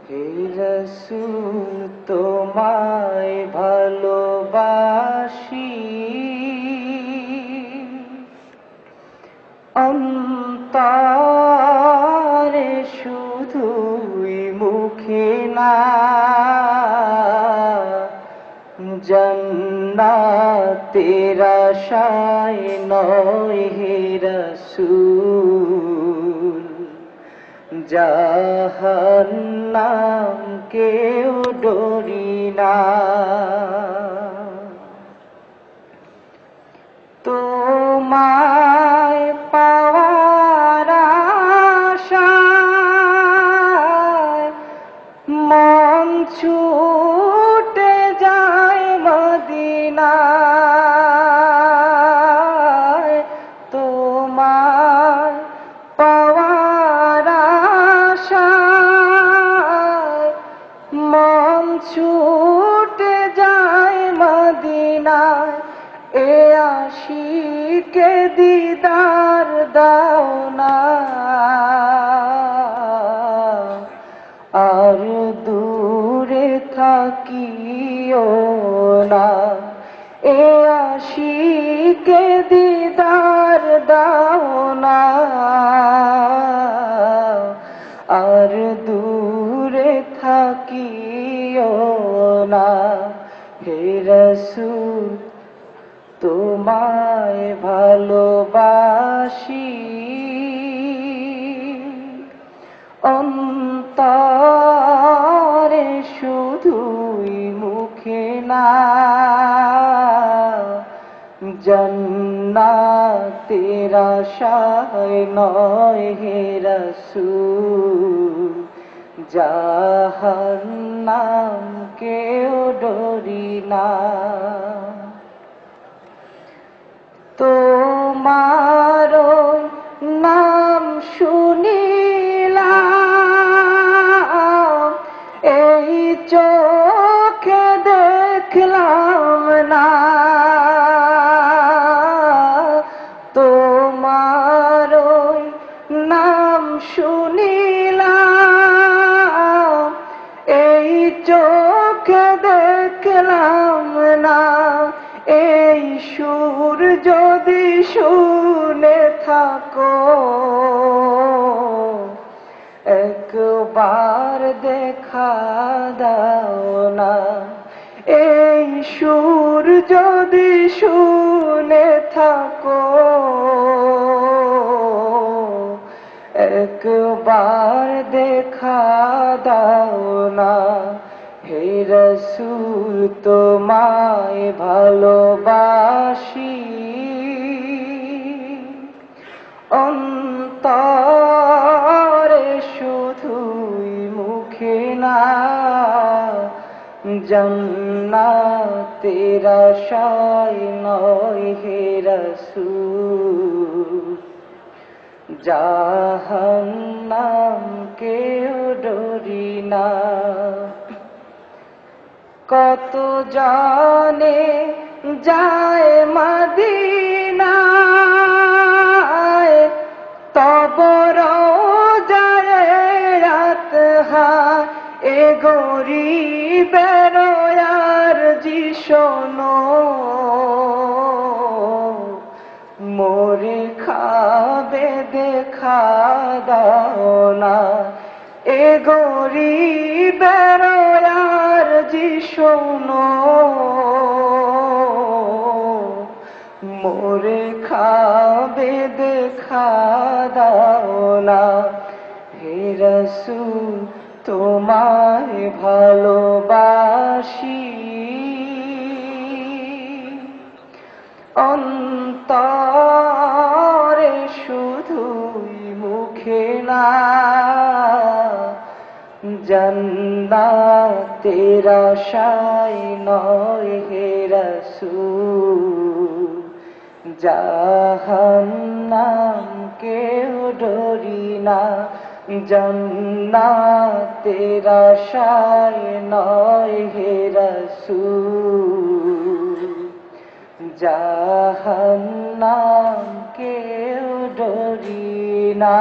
হে রাসূল তোমায় ভালোবাসি, অন্তরে শুধুই মুখে না, জান্নাতের আশায় নয় হে রাসূল, জাহান্নাম কেউ ডরি না। তোমায় পাওয়ার আশায় মন ছুটে যায় মদিনায়, তোমায় পাওয়ার আশায় মন ছুটে যায় মদিনায়। এ আশিকে দিদার দাও না, আর দূরে থাকিও না। এ আশিকে দিদার দাও না, আর দূরে থাকিও না। হে রাসূল তোমায় ভালোবাসি, অন্তরে শুধুই মুখে না, জান্নাতের আশায় নয় হে রাসূল, জাহান্নাম কেউ ডরি না। তোমার নাম শুনিলাম, এই চোখে দেখলাম না। তোমার নাম শুনিলাম, এই চোখে দেখলাম না। এই সুর যদি শুনে থাকো, একবার দেখা দাও না। এই সুর যদি শুনে থাকো, একবার দেখা দাও না। হে রাসূল তোমায় ভালোবাসি, অন্তরে শুধুই মুখে না, জান্নাতের আশায় নয় হে রাসূল, জাহান্নাম কেউ ডরি না। কত জানে যায় মদিনায়, তব রওজায় রাত হয়। এ গরীবের আরজি শোনো, মোরে খাবে দেখা দাও না। এ গরীবের আরজি শোনো, মোরে খাবে দেখা দাও না। হে রাসূল তোমায় ভালোবাসি, অন্তরে শুধুই মুখে না, জান্নাতের আশায় নয় হে রাসূল, জাহান্নাম কেউ ডরি না। জান্নাতের আশায় নয় হে রাসূল, জাহান্নাম কেউ ডরি না।